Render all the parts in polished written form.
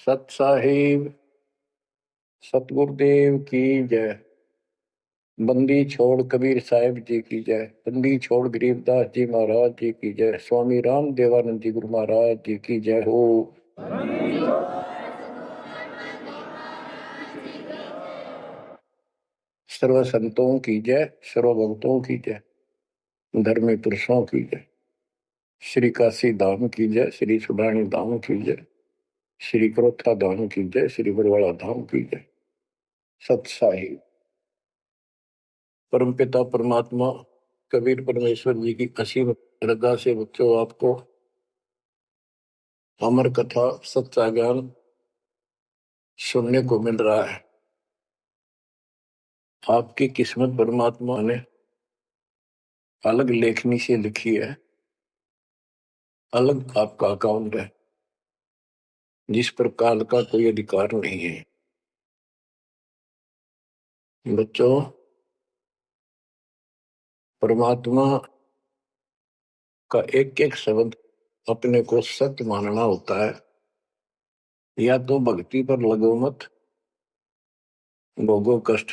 सत साहिब सतगुरुदेव की जय। बंदी छोड़ कबीर साहिब जी की जय। बंदी छोड़ गरीबदास जी महाराज जी की जय। स्वामी राम देवानंद जी गुरु महाराज जी की जय हो। सर्व संतों की जय, सर्व भक्तों की जय, धर्मी पुरुषों की जय। श्री काशी धाम की जय, श्री सुडानी धाम की जय, श्री क्रोथा धाम की जय, श्री बरवाड़ा धाम की जय। सत साहिब परमपिता परमात्मा कबीर परमेश्वर जी की असीम श्रद्धा से बच्चों आपको अमर कथा सच्चा ज्ञान सुनने को मिल रहा है। आपकी किस्मत परमात्मा ने अलग लेखनी से लिखी है, अलग आपका अकाउंट है जिस पर काल का कोई अधिकार नहीं है। बच्चों, परमात्मा का एक एक शब्द अपने को सत्य मानना होता है। या तो भक्ति पर लगो मत, भोगो कष्ट।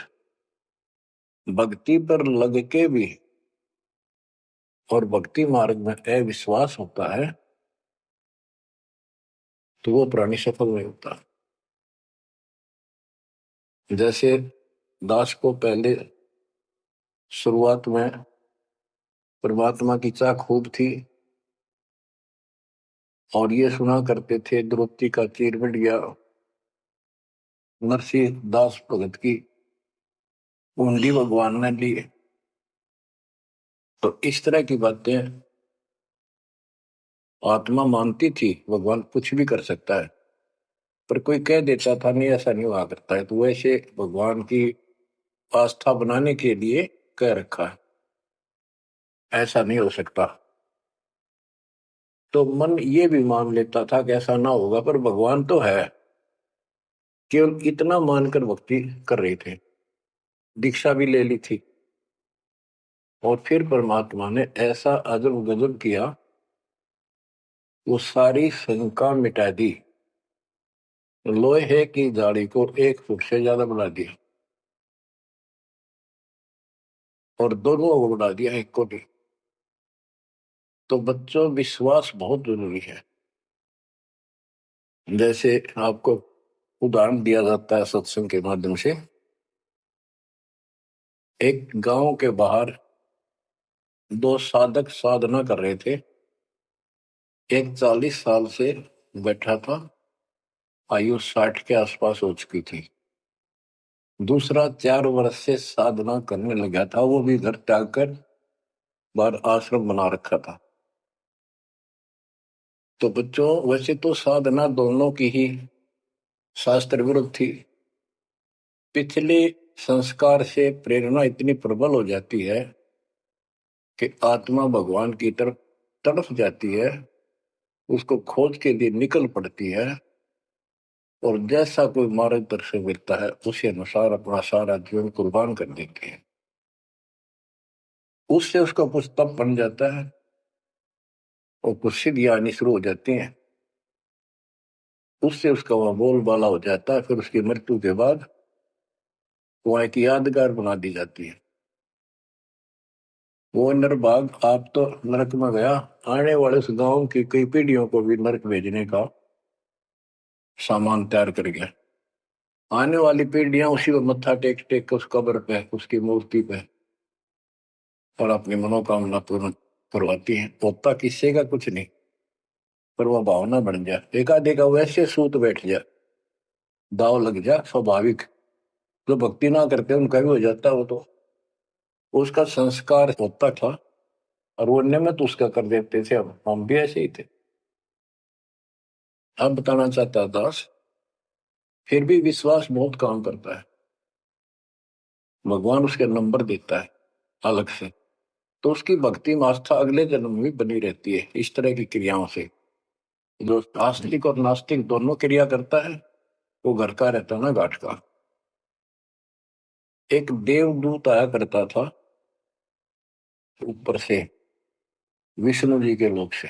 भक्ति पर लग के भी और भक्ति मार्ग में अविश्वास होता है तो वो प्राणी सफल नहीं होता। जैसे दास को पहले शुरुआत में परमात्मा की चाह खूब थी और ये सुना करते थे द्रौपदी का चीर मिट गया, नरसिंह दास भगत की कुंडली भगवान ने ली। तो इस तरह की बातें आत्मा मानती थी, भगवान कुछ भी कर सकता है। पर कोई कह देता था नहीं ऐसा नहीं हुआ करता है, तो वैसे भगवान की आस्था बनाने के लिए कह रखा है ऐसा नहीं हो सकता। तो मन ये भी मान लेता था कि ऐसा ना होगा, पर भगवान तो है। केवल इतना मानकर भक्ति कर रहे थे, दीक्षा भी ले ली थी। और फिर परमात्मा ने ऐसा अजब गजब किया, वो सारी शंका मिटा दी। लोहे की जाड़ी को 1 फुट से ज्यादा बढ़ा दिया और दोनों को बढ़ा दिया, एक को भी। तो बच्चों, विश्वास बहुत जरूरी है। जैसे आपको उदाहरण दिया जाता है सत्संग के माध्यम से। एक गांव के बाहर 2 साधक साधना कर रहे थे। एक 40 साल से बैठा था, आयु 60 के आसपास हो चुकी थी। दूसरा 4 वर्ष से साधना करने लगा था, वो भी घर त्याग कर बाहर आश्रम बना रखा था। तो बच्चों, वैसे तो साधना दोनों की ही शास्त्र विरुद्ध थी। पिछले संस्कार से प्रेरणा इतनी प्रबल हो जाती है कि आत्मा भगवान की तरफ तड़प जाती है, उसको खोज के लिए निकल पड़ती है और जैसा कोई मार्गदर्शन मिलता है उसी अनुसार अपना सारा जीवन कुर्बान कर देती है। उससे उसका कुछ तप बन जाता है और कुछ सिद्धियां आनी शुरू हो जाती हैं। उससे उसका वहां बोलबाला हो जाता है। फिर उसकी मृत्यु के बाद वहां एक यादगार बना दी जाती है। वो नरभाग आप तो नरक में गया, आने वाले उस गांव की कई पीढ़ियों को भी नरक भेजने का सामान तैयार कर गया। आने वाली पीढ़ियां उसी को मत्था टेक टेक के उस कब्र पे, उसकी मूर्ति पे और अपनी मनोकामना पूर्ण करवाती हैं। होता किसी का कुछ नहीं, पर वह भावना बन जाए, एकाधिका वैसे सूत बैठ जाए, दाव लग जाए। स्वाभाविक जो भक्ति ना करते उनका भी हो जाता है। वो तो उसका संस्कार होता था और वो नियमित उसका कर देते थे। अब हम भी ऐसे ही थे। अब बताना चाहता दास, फिर भी विश्वास बहुत काम करता है। भगवान उसके नंबर देता है अलग से, तो उसकी भक्ति में आस्था अगले जन्म में भी बनी रहती है। इस तरह की क्रियाओं से जो आस्तिक और नास्तिक दोनों क्रिया करता है, वो घर का रहता है ना घाट का। एक देवदूत आया करता था ऊपर से, विष्णु जी के लोक से।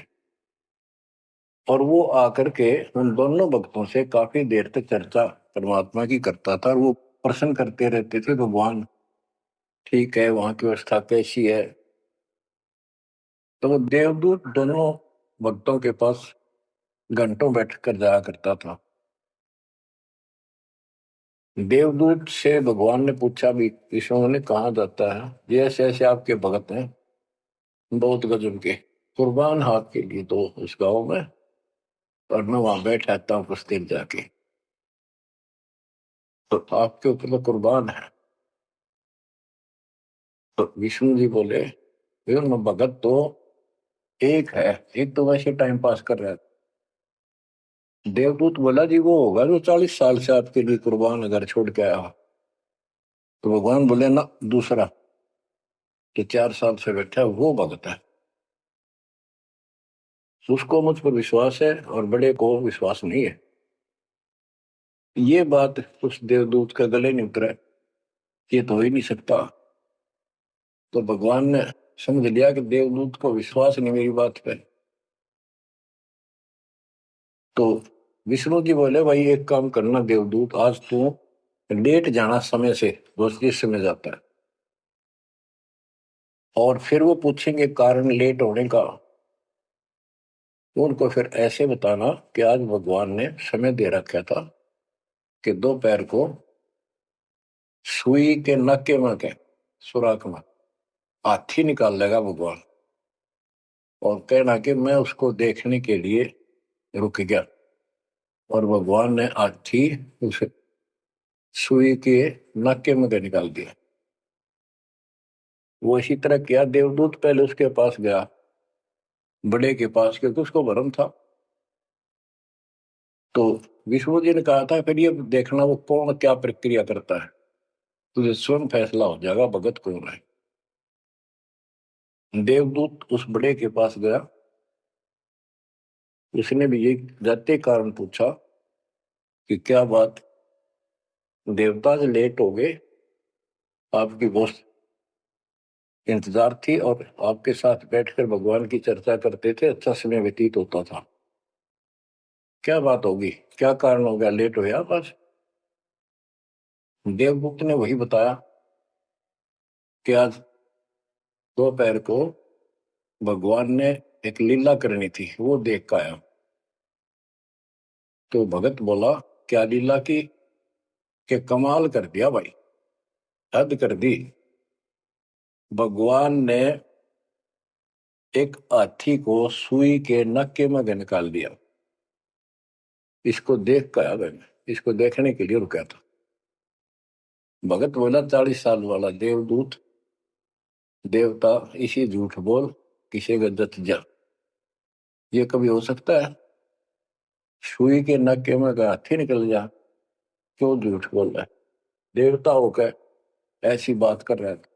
और वो आकर के उन दोनों भक्तों से काफी देर तक चर्चा परमात्मा की करता था, और वो प्रश्न करते रहते थे, भगवान ठीक है, वहां की व्यवस्था कैसी है। तो वो देवदूत दोनों भक्तों के पास घंटों बैठ कर जाया करता था। देवदूत से भगवान ने पूछा भी, विष्णु ने कहा जाता है ये ऐसे ऐसे आपके भगत हैं, बहुत गजब के, कुर्बान हाथ के लिए तो उस गांव में, और मैं वहां बैठ रहता हूँ कुछ देर जाके, तो आपके ऊपर तो कुर्बान है। तो विष्णु जी बोले, मैं भगत तो एक है, एक तो वैसे टाइम पास कर रहा है। देवदूत बोला जी वो होगा जो 40 साल से आपके लिए कुर्बान घर छोड़ के आया। तो भगवान बोले ना, दूसरा जो 4 साल से बैठा है वो भगत है, उसको मुझ पर विश्वास है और बड़े को विश्वास नहीं है। ये बात उस देवदूत का गले नहीं उतरा, ये तो हो ही नहीं सकता। तो भगवान ने समझ लिया कि देवदूत को विश्वास नहीं मेरी बात पे। तो विष्णु जी बोले, भाई एक काम करना देवदूत, आज तू लेट जाना समय से, दोस्त जिस समय जाता है, और फिर वो पूछेंगे कारण लेट होने का, उनको फिर ऐसे बताना कि आज भगवान ने समय दे रखा था कि दोपहर को सुई के नक्के में के सुराख में हाथी निकाल लेगा भगवान, और कहना कि मैं उसको देखने के लिए रुक गया, और भगवान ने हाथी उस सुई के नक्के में के निकाल दिया। वो इसी तरह किया, देवदूत पहले उसके पास गया, बड़े के पास, क्योंकि उसको भरम था। तो विष्णु जी ने कहा था फिर ये देखना वो कौन क्या प्रक्रिया करता है, तुझे स्वयं फैसला हो जाएगा भगत कौन है। देवदूत उस बड़े के पास गया, उसने भी ये जाते कारण पूछा कि क्या बात, देवता से लेट हो गए, आपकी बहुत इंतजार थी, और आपके साथ बैठकर भगवान की चर्चा करते थे, अच्छा समय व्यतीत होता था, क्या बात होगी, क्या कारण हो गया, लेट हो गया बस। देवदूत ने वही बताया कि आज दोपहर को भगवान ने एक लीला करनी थी, वो देख कर आया। तो भगत बोला, क्या लीला की, कि कमाल कर दिया भाई, हद कर दी। भगवान ने एक हाथी को सुई के नक्के में निकाल दिया, इसको देख कर आया मैंने, इसको देखने के लिए रुका था। भगत बोला, 40 साल वाला देवदूत देवता इसी झूठ बोल, किसी का जत जा, ये कभी हो सकता है, सुई के नक्के में का हाथी निकल जा, क्यों झूठ बोल रहा है, देवता होकर ऐसी बात कर रहा था।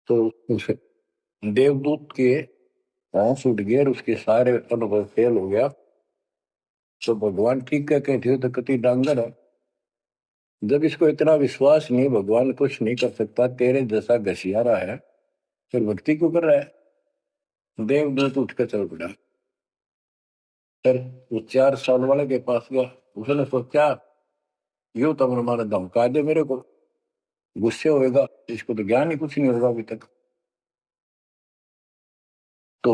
तो उसे देवदूत के होश उठ गए और उसके सारे अनुभव फेल हो गया। तो भगवान ठीक है कहते तो कति डांगर है, जब इसको इतना विश्वास नहीं, भगवान कुछ नहीं कर सकता, तेरे जैसा घसियारा है, फिर भक्ति क्यों कर रहा है। देवदूत उठ कर चल पड़ा, फिर वो 4 साल वाले के पास गया, उसने सोचा यूं तो हमारा धमका दे मेरे को, गुस्से होएगा, इसको तो ज्ञान ही कुछ नहीं होगा अभी तक। तो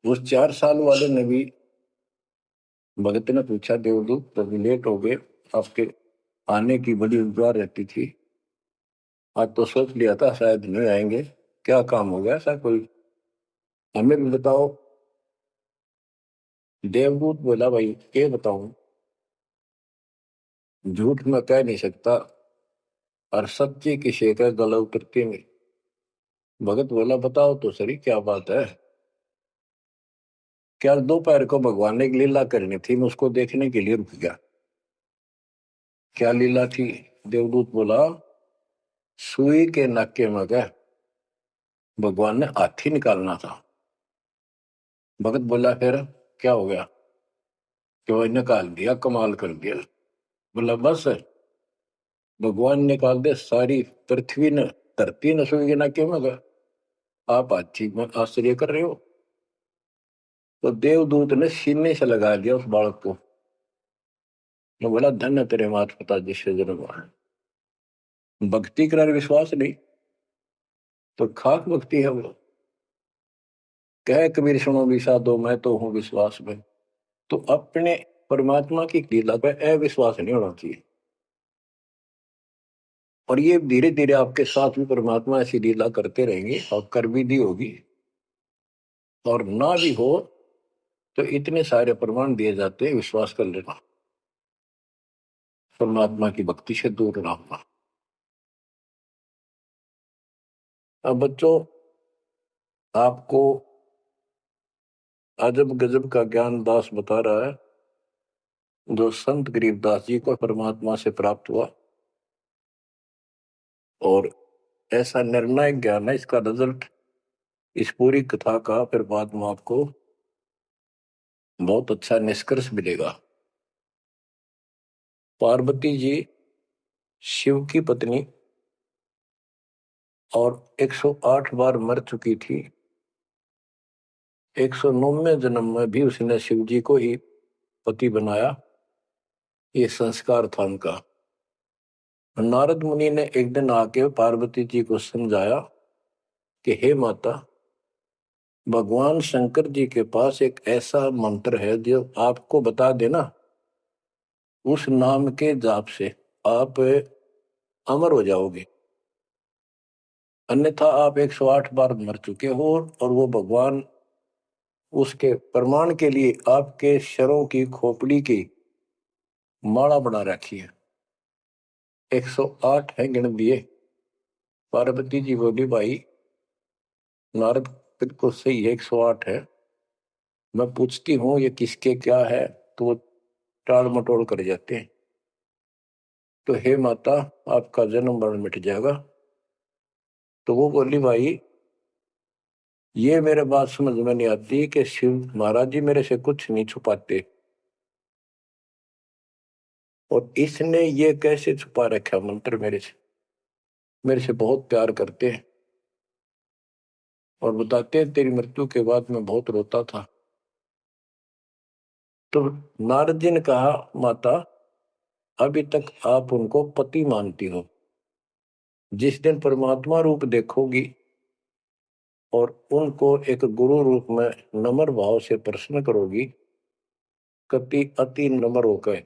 उस 4 साल वाले ने भी, भगत ने पूछा, देवदूत तभी लेट हो गए, आपके आने की बड़ी इंतजार रहती थी, आज तो सोच लिया था शायद नहीं आएंगे, क्या काम हो गया ऐसा कोई, हमें भी बताओ। देवदूत बोला, भाई ये बताऊं, झूठ मैं कह नहीं सकता, और सच्ची किसी का गला उतरती नहीं। भगत बोला, बताओ तो सही क्या बात है। क्या दोपहर को भगवान ने एक लीला करनी थी, मैं उसको देखने के लिए रुक गया। क्या लीला थी। देवदूत बोला, सुई के नक्के में गए, भगवान ने हाथी निकालना था। भगत बोला, फिर क्या हो गया, क्यों निकाल दिया, कमाल कर दिया। बोला, बस भगवान निकाल दे, सारी पृथ्वी ने, धरती ने सुई के नक्के में गए, आप हाथी में आश्चर्य कर रहे हो। तो देवदूत ने सीने से लगा दिया उस बालक को। मैं बोला धन्य तेरे माता पिता जिससे जन्म हुआ है। भक्ति कर विश्वास नहीं तो खाक भक्ति है वो। कह कबीर सुनो विषा दो मैं तो हूं विश्वास में। तो अपने परमात्मा की लीला पर अविश्वास नहीं होना चाहिए। और ये धीरे धीरे आपके साथ भी परमात्मा ऐसी लीला करते रहेंगे और कर भी दी होगी। और ना भी हो तो इतने सारे प्रमाण दिए जाते हैं, विश्वास कर लेना। परमात्मा की भक्ति से दूर ना होना। अब बच्चों, आपको अजब गजब का ज्ञान दास बता रहा है जो संत गरीबदास जी को परमात्मा से प्राप्त हुआ। और ऐसा निर्णायक ज्ञान है, इसका रिजल्ट इस पूरी कथा का फिर बाद में आपको बहुत अच्छा निष्कर्ष मिलेगा। पार्वती जी शिव की पत्नी और 108 बार मर चुकी थी। 109वें जन्म में भी उसने शिव जी को ही पति बनाया। ये संस्कार था उनका। नारद मुनि ने एक दिन आके पार्वती जी को समझाया कि हे माता, भगवान शंकर जी के पास एक ऐसा मंत्र है जो आपको बता देना, उस नाम के जाप से आप अमर हो जाओगे, अन्यथा आप 108 बार मर चुके हो। और वो भगवान उसके प्रमाण के लिए आपके शरों की खोपड़ी की माला बना रखी है। 108 है गिन दिए। पार्वती जी बोली भाई नारद बिल्कुल सही है, 108 है। मैं पूछती हूँ ये किसके क्या है, तो वो टाल मटोल कर जाते हैं। तो हे माता, आपका जन्म मरण मिट जाएगा। तो वो बोली भाई ये मेरे बात समझ में नहीं आती कि शिव महाराज जी मेरे से कुछ नहीं छुपाते, और इसने ये कैसे छुपा रखा मंत्र मेरे से बहुत प्यार करते हैं। और बताते हैं तेरी मृत्यु के बाद मैं बहुत रोता था। तो नारद जी ने कहा माता, अभी तक आप उनको पति मानती हो, जिस दिन परमात्मा रूप देखोगी और उनको एक गुरु रूप में नम्र भाव से प्रश्न करोगी, कति अति नम्र होकर,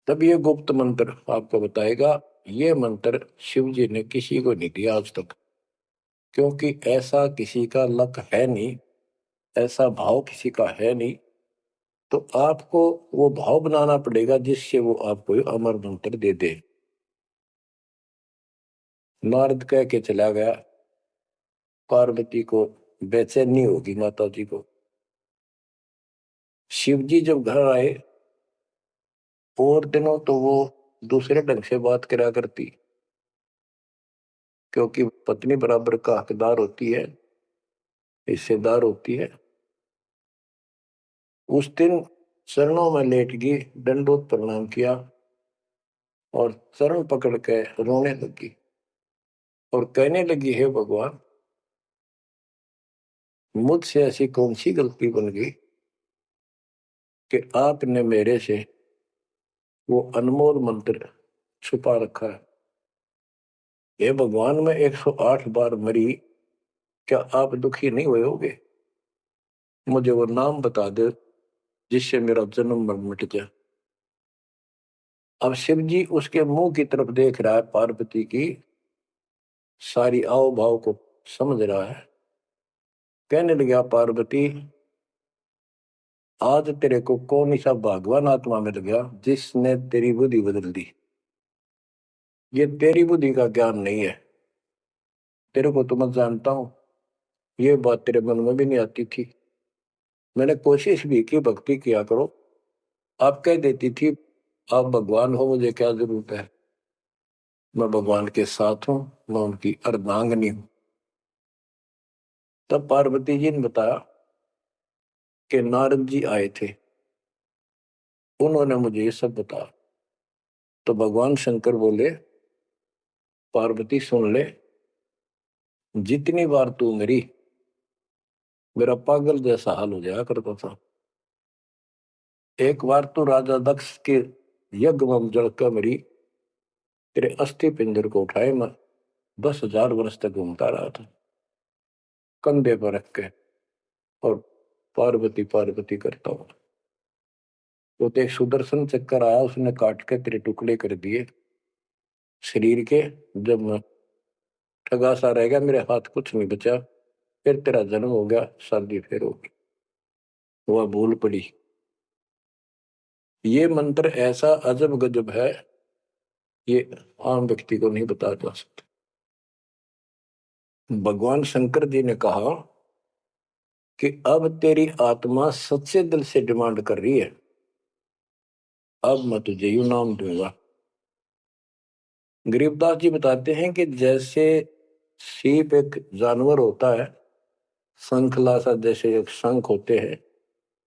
तब ये गुप्त मंत्र आपको बताएगा। ये मंत्र शिव जी ने किसी को नहीं दिया आज तक, क्योंकि ऐसा किसी का लक है नहीं, ऐसा भाव किसी का है नहीं। तो आपको वो भाव बनाना पड़ेगा जिससे वो आपको अमर मंत्र दे दे। नारद कह के चला गया। पार्वती को बेचैनी होगी माता जी को। शिव जी जब घर आए और दिनों तो वो दूसरे ढंग से बात करा करती, क्योंकि पत्नी बराबर का हकदार होती है, हिस्सेदार होती है। उस दिन चरणों में लेट गई, दंडोत प्रणाम किया और चरण पकड़ के रोने लगी और कहने लगी हे भगवान, मुझसे ऐसी कौन सी गलती बन गई कि आपने मेरे से वो अनमोल मंत्र छुपा रखा है। हे भगवान, मैं 108 बार मरी, क्या आप दुखी नहीं हुए होगे? मुझे वो नाम बता दे जिससे मेरा जन्म मरण मिट जाए। अब शिव जी उसके मुंह की तरफ देख रहा है, पार्वती की सारी आओ भाव को समझ रहा है। कहने लगा पार्वती, आज तेरे को कौन सा भगवान आत्मा मिल गया जिसने तेरी बुद्धि बदल दी? ये तेरी बुद्धि का ज्ञान नहीं है। तेरे को तो मैं जानता हूं, ये बात तेरे मन में भी नहीं आती थी। मैंने कोशिश भी की भक्ति किया करो, आप कह देती थी आप भगवान हो, मुझे क्या जरूरत है, मैं भगवान के साथ हूं, मैं उनकी अर्धांगिनी हूं। तब पार्वती जी ने बताया कि नारद जी आए थे, उन्होंने मुझे ये सब बताया। तो भगवान शंकर बोले पार्वती सुन ले, जितनी बार तू मरी मेरा पागल जैसा हाल हो जाया करता था। एक बार तो राजा दक्ष के यज्ञ में जलकर मरी, तेरे अस्थि पिंजर को उठाए मैं 10,000 वर्ष तक घूमता रहा था, कंधे पर रख के, और पार्वती पार्वती करता हूँ। वो तो एक सुदर्शन चक्कर आया, उसने काट के तेरे टुकड़े कर दिए शरीर के। जब मैं ठगा सा रह गया, मेरे हाथ कुछ नहीं बचा, फिर तेरा जन्म हो गया, शादी फिर होगी। वह भूल पड़ी। ये मंत्र ऐसा अजब गजब है, ये आम व्यक्ति को नहीं बता जा सकता। भगवान शंकर जी ने कहा कि अब तेरी आत्मा सच्चे दिल से डिमांड कर रही है, अब मैं तुझे यू नाम दूंगा। गरीबदास जी बताते हैं कि जैसे सीप एक जानवर होता है, शंखला सा जैसे एक शंख होते हैं,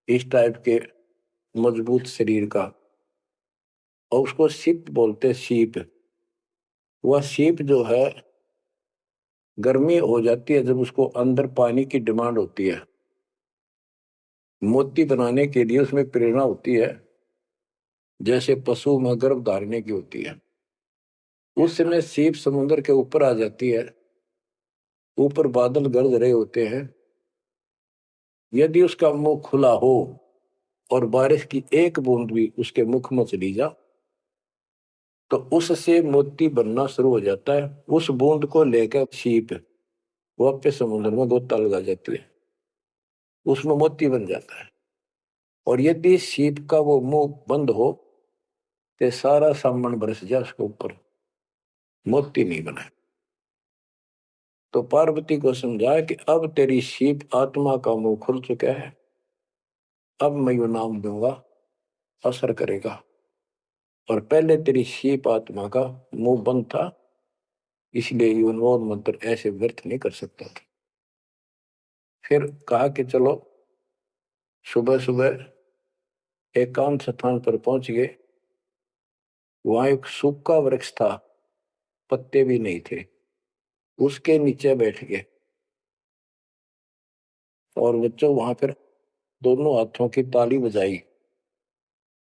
इस टाइप के मजबूत शरीर का, और उसको सीप बोलते, सीप। वह सीप जो है, गर्मी हो जाती है जब उसको अंदर पानी की डिमांड होती है, मोती बनाने के लिए उसमें प्रेरणा होती है, जैसे पशु में गर्भ धारने की होती है। उस समय सीप समुद्र के ऊपर आ जाती है, ऊपर बादल गरज रहे होते हैं, यदि उसका मुंह खुला हो और बारिश की एक बूंद भी उसके मुख में चली जा, तो उससे मोती बनना शुरू हो जाता है। उस बूंद को लेकर सीप वापस समुद्र में गोता लगा जाती है, उसमें मोती बन जाता है। और यदि सीप का वो मुंह बंद हो तो सारा सामान बरस जाए उसके ऊपर, मोती नहीं बने। तो पार्वती को समझाया कि अब तेरी सीप आत्मा का मुंह खुल चुका है, अब मैं यू नाम दूंगा, असर करेगा। और पहले तेरी सीप आत्मा का मुंह बंद था, इसलिए ये उन्मोद मंत्र ऐसे व्यर्थ नहीं कर सकता था। फिर कहा कि चलो, सुबह सुबह एकांत स्थान पर पहुंच गए। वहां एक सूखा वृक्ष था, पत्ते भी नहीं थे, उसके नीचे बैठ गए। और बच्चों वहां पर दोनों हाथों की ताली बजाई,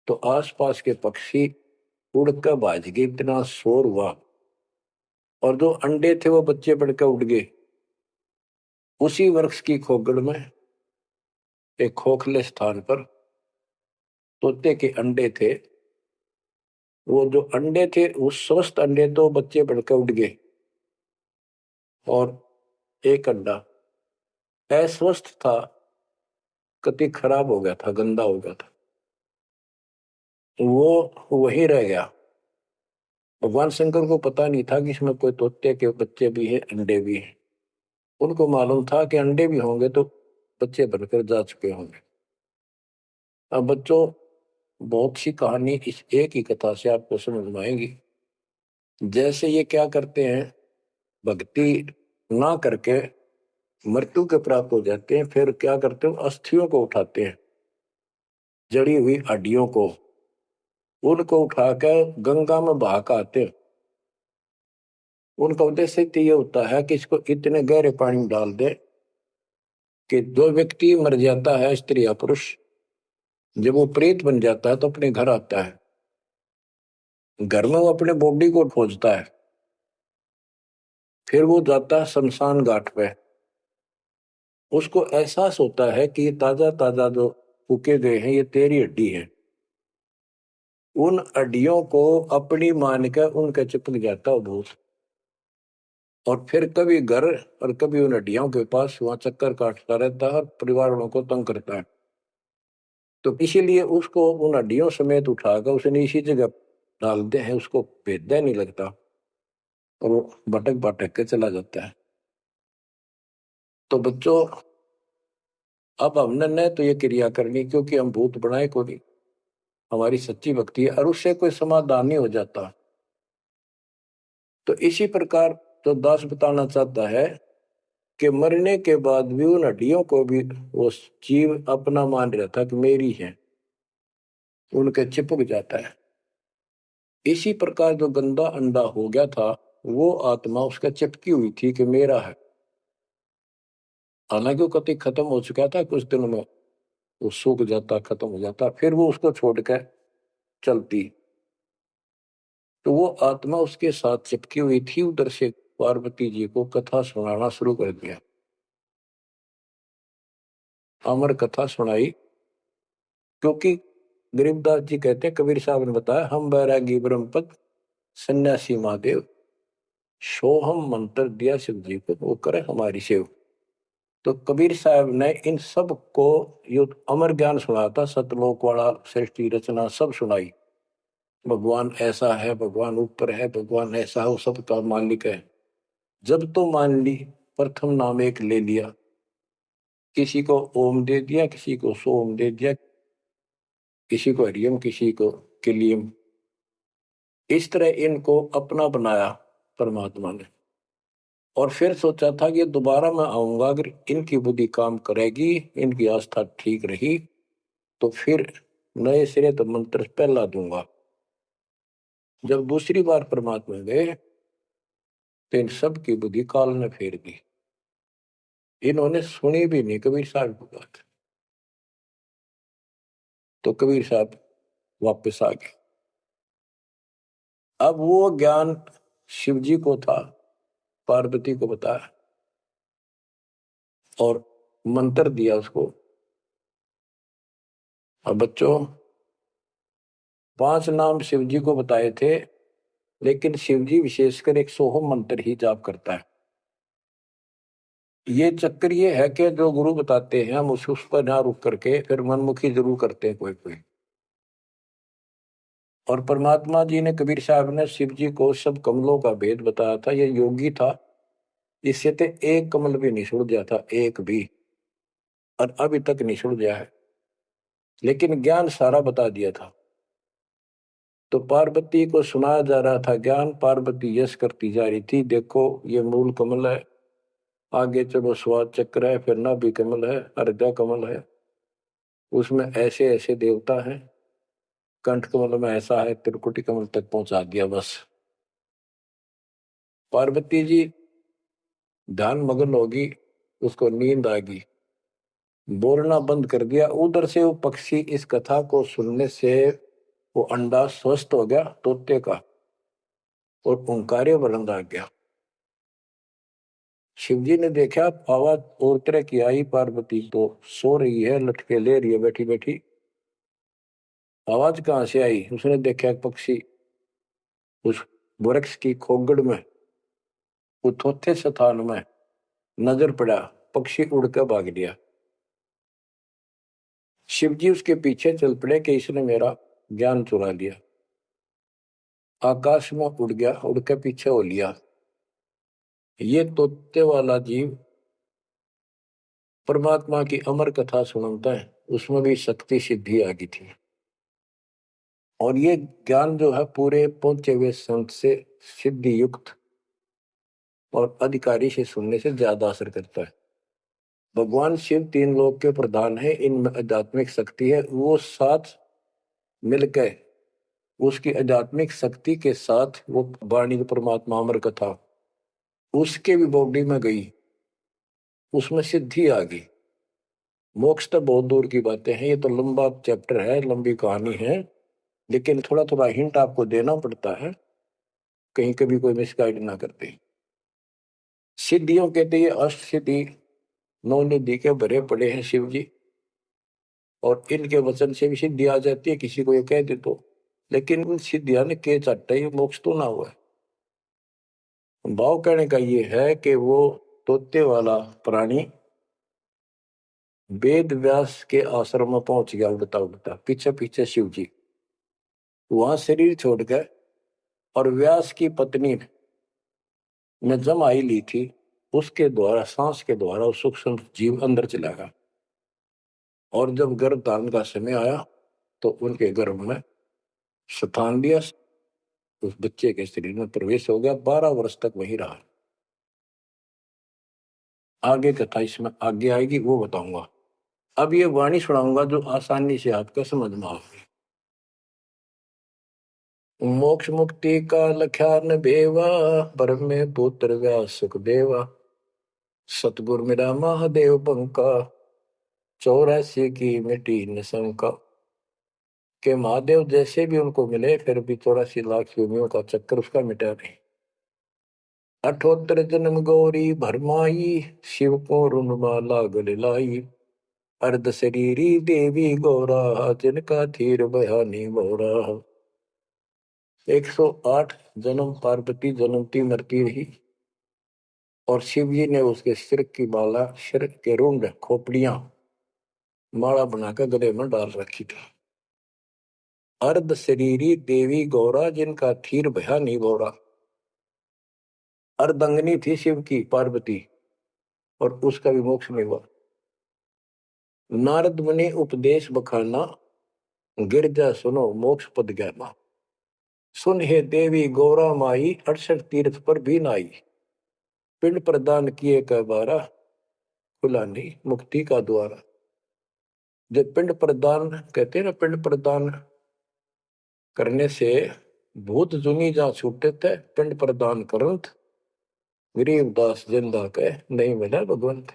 तो आसपास के पक्षी उड़कर भाज गए, इतना शोर हुआ। और जो अंडे थे वो बच्चे बढ़कर उड़ गए। उसी वृक्ष की खोगड़ में एक खोखले स्थान पर तोते के अंडे थे। वो जो अंडे थे, वो स्वस्थ अंडे, तो बच्चे बढ़कर उड़ गए। और एक अंडा अस्वस्थ था, कति खराब हो गया था, गंदा हो गया था, वो वहीं रह गया। भगवान शंकर को पता नहीं था कि इसमें कोई तोते के बच्चे भी हैं, अंडे भी हैं। उनको मालूम था कि अंडे भी होंगे तो बच्चे बनकर जा चुके होंगे। अब बच्चों, बहुत सी कहानी इस एक ही कथा से आपको समझ में आएगी। जैसे ये क्या करते हैं, भक्ति ना करके मृत्यु के प्राप्त हो जाते हैं, फिर क्या करते हैं, अस्थियों को उठाते हैं, जड़ी हुई हड्डियों को, उनको उठाकर गंगा में बहा के आते हैं। उनका उद्देश्य तो ये होता है कि इसको इतने गहरे पानी में डाल दे कि जो व्यक्ति मर जाता है, स्त्री या पुरुष, जब वो प्रेत बन जाता है तो अपने घर आता है। घर में वो अपने बॉडी को खोजता है, फिर वो जाता है शमशान घाट पे। उसको एहसास होता है कि ये ताजा ताजा जो फूके गए हैं, ये तेरी हड्डी है। उन हड्डियों को अपनी मान कर उनके चिपक जाता है भूत। और फिर कभी घर और कभी उन हड्डियों के पास वहां चक्कर काटता रहता है और परिवार वालों को तंग करता है। तो इसीलिए उसको उन हड्डियों समेत उठाकर उसने इसी जगह डालते हैं, उसको भेदना नहीं लगता, और वो भटक भटक के चला जाता है। तो बच्चों, अब हमने न तो ये क्रिया करनी, क्योंकि हम भूत बनाए को नहीं, हमारी सच्ची भक्ति है, और उससे कोई समाधान नहीं हो जाता। तो इसी प्रकार तो दास बताना चाहता है कि मरने के बाद भी उन हड्डियों को भी वो जीव अपना मान रहा था कि मेरी है, उनके चिपक जाता है। इसी प्रकार जो गंदा अंडा हो गया था, वो आत्मा उसका चिपकी हुई थी कि मेरा है। हालांकि वो कति खत्म हो चुका था, कुछ दिनों में वो सूख जाता, खत्म हो जाता, फिर वो उसको छोड़कर चलती। तो वो आत्मा उसके साथ चिपकी हुई थी। उधर से पार्वती जी को कथा सुनाना शुरू कर दिया। अमर कथा सुनाई, क्योंकि गरीबदास जी कहते हैं, कबीर साहब ने बताया, हम बैरागी ब्रह्मपद सन्यासी महादेव, सोहम मंत्र दिया शिव जी को, वो करे हमारी सेव। तो कबीर साहब ने इन सब को यो अमर ज्ञान सुनाया था, सतलोक वाला, सृष्टि रचना सब सुनाई। भगवान ऐसा है, भगवान ऊपर है, भगवान ऐसा है, वो सबका मालिक है। जब तो मान ली, प्रथम नाम एक ले लिया, किसी को ओम दे दिया, किसी को सोम दे दिया, किसी को हरियम, किसी को किलियम। इस तरह इनको अपना बनाया परमात्मा ने। और फिर सोचा था कि दोबारा मैं आऊंगा, अगर इनकी बुद्धि काम करेगी, इनकी आस्था ठीक रही, तो फिर नए सिरे तो मंत्र पहला दूंगा। जब दूसरी बार परमात्मा गए, तो इन सब की बुद्धि काल ने फेर दी। इन्होंने सुनी भी नहीं कबीर साहब की बात। तो कबीर साहब वापस आ गए। अब वो ज्ञान शिव जी को था, पार्वती को बताया और मंत्र दिया उसको। अब बच्चों, 5 नाम शिव जी को बताए थे, लेकिन शिव जी विशेषकर एक सोहम मंत्र ही जाप करता है। ये चक्कर ये है कि जो गुरु बताते हैं, हम उस पर ना रुक करके फिर मनमुखी जरूर करते हैं कोई कोई। और परमात्मा जी ने, कबीर साहब ने शिव जी को सब कमलों का भेद बताया था। ये योगी था, इससे तो एक कमल भी नहीं सुलझा था, एक भी, और अभी तक नहीं सुलझा है, लेकिन ज्ञान सारा बता दिया था। तो पार्वती को सुनाया जा रहा था ज्ञान, पार्वती यश करती जा रही थी, देखो ये मूल कमल है, आगे चलो स्वाद चक्र है, फिर नाभि कमल है, अर्धा कमल है, उसमें ऐसे ऐसे देवता हैं, कंठ कमल में ऐसा है, त्रिकुटी कमल तक पहुंचा दिया बस। पार्वती जी ध्यान मग्न होगी, उसको नींद आ गई, बोलना बंद कर दिया। उधर से वो पक्षी इस कथा को सुनने से वो अंडा स्वस्थ हो गया तोते का, और ओंकार्य बुलंद आ गया। शिवजी ने देखा आवाज और तरह की आई, पार्वती तो सो रही है, लटके ले रही है बैठी बैठी, आवाज कहां से आई? उसने देखा एक पक्षी उस वृक्ष की खोगड़ में, वो थोथे स्थान में नजर पड़ा, पक्षी उड़ कर भाग लिया। शिवजी उसके पीछे चल पड़े कि इसने मेरा ज्ञान चुरा लिया। आकाश में उड़ गया, उड़ के पीछे हो लिया। ये तोते वाला जीव परमात्मा की अमर कथा सुनता है, उसमें भी शक्ति सिद्धि आ गई थी। और ये ज्ञान जो है पूरे पहुंचे हुए संत से सिद्धि युक्त और अधिकारी से सुनने से ज्यादा असर करता है। भगवान शिव 3 लोक के प्रधान है, इनमें आध्यात्मिक शक्ति है, वो साथ मिलकर उसकी आध्यात्मिक शक्ति के साथ वो वाणी परमात्मा अमर कथा उसके भी बॉडी में गई, उसमें सिद्धि आ गई। मोक्ष तो बहुत दूर की बातें हैं, ये तो लंबा चैप्टर है, लंबी कहानी है, लेकिन थोड़ा थोड़ा हिंट आपको देना पड़ता है, कहीं कभी कोई मिसगाइड ना करते। सिद्धियों कहते ये अष्ट सिद्धि 9 निधि के भरे पड़े हैं शिव जी, और इनके वचन से भी सिद्धि आ जाती है, किसी को ये कह दे तो। लेकिन उन सिद्धियां ने के चाटा, ये मोक्ष तो ना हुआ है। भाव कहने का ये है कि वो तोते वाला प्राणी वेद व्यास के आश्रम में पहुंच गया, उड़ता उड़ता पीछे पीछे शिव जी, वहां शरीर छोड़ गए, और व्यास की पत्नी ने जमाई ली थी, उसके द्वारा सांस के द्वारा सूक्ष्म जीव अंदर चला गया। और जब गर्भ धारण का समय आया, तो उनके गर्भ में स्थान लिया, उस बच्चे के शरीर में प्रवेश हो गया, 12 वर्ष तक वहीं रहा। आगे कथा इसमें आगे आएगी, वो बताऊंगा। अब ये वाणी सुनाऊंगा जो आसानी से आपका समझ में आएगी। मोक्ष मुक्ति का लख्यान बेवा, ब्रह्म पुत्र व्यास सुखदेवा, सतगुर मेरा महादेव बंका, 84 की मिट्टी न शंका। के महादेव जैसे भी उनको मिले फिर भी 84 लाख योनियों का चक्कर उसका मिटा नहीं। 78 जन्म गौरी भरमाई, शिव को रुनमाला गले लाई। अर्ध शरीरी देवी गौरा, जिनका थीर बयानी मोरा। 108 जन्म पार्वती जन्मती मरती रही, और शिव जी ने उसके सिर की माला, सिर के रुंड खोपड़ियां माला बनाकर गले में डाल रखी थी। अर्ध शरीरी देवी गौरा, जिनका थीर भयानी मोरा। अर्धंगनी थी शिव की पार्वती, और उसका भी मोक्ष नहीं हुआ। नारद मुनि उपदेश बखाना, गिरजा सुनो मोक्ष पद ज्ञाना। सुन हे देवी गौरा माई, 68 तीर्थ पर भी नाई। पिंड प्रदान किए का बारा, खुला नहीं मुक्ति का द्वारा। जब पिंड प्रदान कहते हैं ना, पिंड प्रदान करने से भूत जुनी जहां छूटे थे, पिंड प्रदान करंत गरीबदास जिंदा के नहीं मिला भगवंत।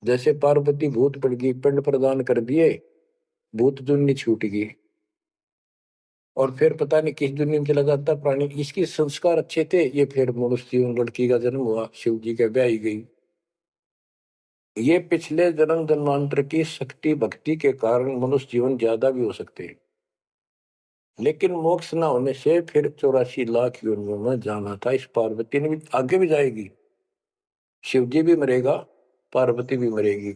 जैसे पार्वती भूत पड़ गई, पिंड प्रदान कर दिए, भूत जुनी छूट गई, और फिर पता नहीं किस दुनिया में चला जाता प्राणी। इसके संस्कार अच्छे थे, ये फिर मनुष्य जीवन, लड़की का जन्म हुआ, शिव जी के ब्याह गई। ये पिछले जन्म जन्मांतर की शक्ति भक्ति के कारण मनुष्य जीवन ज्यादा भी हो सकते हैं, लेकिन मोक्ष ना होने से फिर 84 लाख योनियों में जाना था। इस पार्वती ने भी आगे भी जाएगी, शिव जी भी मरेगा, पार्वती भी मरेगी,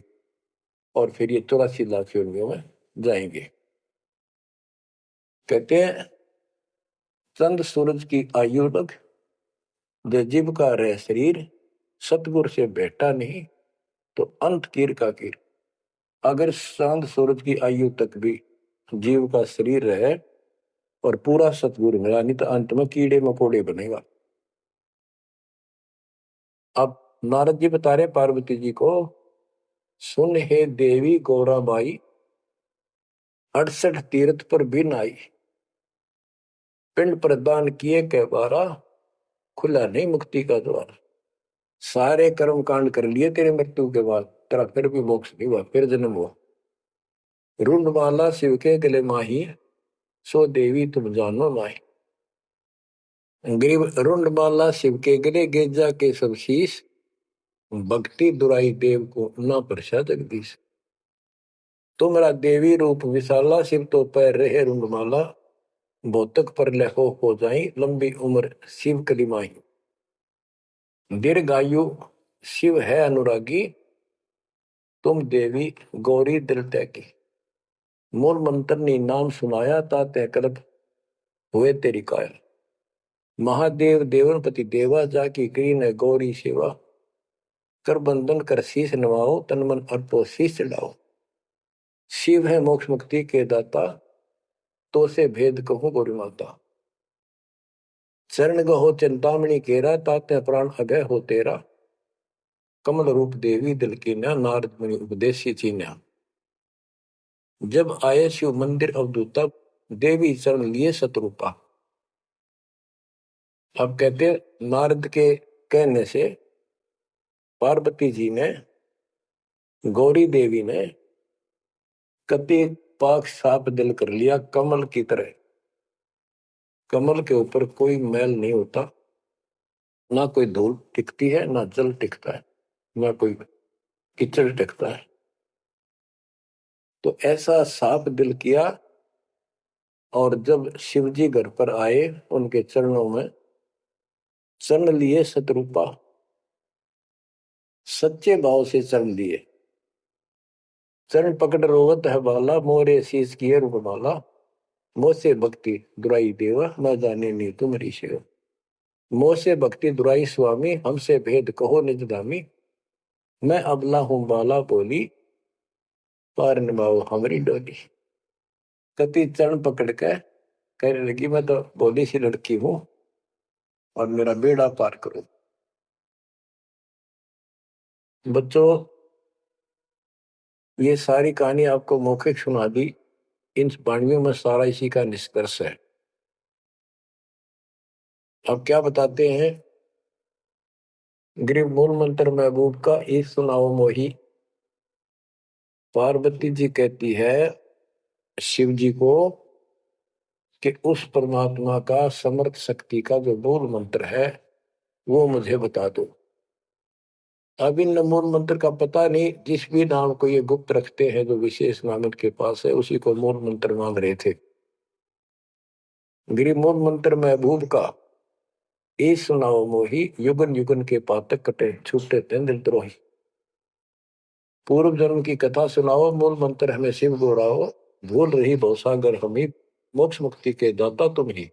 और फिर ये 84 लाख योनियों में जाएंगे। कहते हैं चंद सूरज की आयु लग, जो जीव का रह शरीर। सतगुर से बेटा नहीं तो अंत कीर का कीर। अगर चांद सूरज की आयु तक भी जीव का शरीर रहे और पूरा सतगुरु मिला, नहीं तो अंत में कीड़े मकोड़े बनेगा। अब नारद जी बता रहे पार्वती जी को, सुन हे देवी गौरा बाई, 68 तीर्थ पर भी नाई। पिंड प्रदान किए के बारा, खुला नहीं मुक्ति का द्वार। सारे कर्म कांड कर लिए तेरे मृत्यु के बाद, तेरा फिर भी मोक्ष नहीं हुआ, फिर जन्म हुआ। रुंडमाला शिव के गले माही, सो देवी तुम जानो माही। ग्रीव रुंडमाला शिव के गले, गेजा के सब शीश। भक्ति दुराई देव को ना परसा जगदीश। तुमरा देवी रूप विशाला, शिव तो पैर रहे रुंडमाला। भौतक पर लहो हो जाई, लंबी उम्र शिव कलिमाई। दीर्घायु शिव है अनुरागी, तुम देवी गौरी दिल त्यागी। मूल मंत्र ने नाम सुनाया, ताते कल्प हुए तेरी काया। महादेव देवनपति देवा, जाकी करी न गौरी सेवा। कर बंधन कर शीश नवाओ, तन मन अर्पो शीश चढ़ाओ। शिव है मोक्ष मुक्ति के दाता, तो से भेद कहूं गौरी माता। चरण गहो चिंतामणि केरा, ताते प्राण अभय हो तेरा। कमल रूप देवी दिल की न, नारद मुनि उपदेशी चीन्या। जब आए शिव मंदिर अवधूता, देवी चरण लिए सतरूपा। अब कहते नारद के कहने से पार्वती जी ने, गौरी देवी ने कति पाक साफ दिल कर लिया, कमल की तरह। कमल के ऊपर कोई मैल नहीं होता, ना कोई धूल टिकती है, ना जल टिकता है, ना कोई कीचड़ टिकता है। तो ऐसा साफ दिल किया, और जब शिव जी घर पर आए, उनके चरणों में चरण लिए सतरूपा। सच्चे भाव से चरण लिए। चरण पकड़ रोवत है बाला, मोरे शीश किए रूपमाला। मोसे भक्ति दुराई देवा, न जाने नी तुम्हारी सेवा। मोसे भक्ति दुराई स्वामी, हमसे भेद कहो निज दामी। मैं अबला हूं बाला बोली, पार निभाओ हमारी डोली। कति चरण पकड़ के कहने लगी, मैं तो भोली सी लड़की हूं, और मेरा बेड़ा पार करो। बच्चों, ये सारी कहानी आपको मौखिक सुना दी, इन वाणियों में सारा इसी का निष्कर्ष है। अब क्या बताते हैं गृह मूल मंत्र महबूब का ई सुनाओ मोही। पार्वती जी कहती है शिव जी को कि उस परमात्मा का समर्थ शक्ति का जो मूल मंत्र है वो मुझे बता दो। अब इन मूल मंत्र का पता नहीं, जिस भी नाम को ये गुप्त रखते हैं जो विशेष नाम इनके पास है उसी को मूल मंत्र मांग रहे थे। गिरी मूल मंत्र महबूब का ए सुनाओ मोही, युगन युगन के पातक कटे छूटे तेंद्र द्रोही। पूर्व जन्म की कथा सुनाओ, मूल मंत्र हमें शिव गोराओ, भूल रही भवसागर हमी, मोक्ष मुक्ति के दाता तुम ही।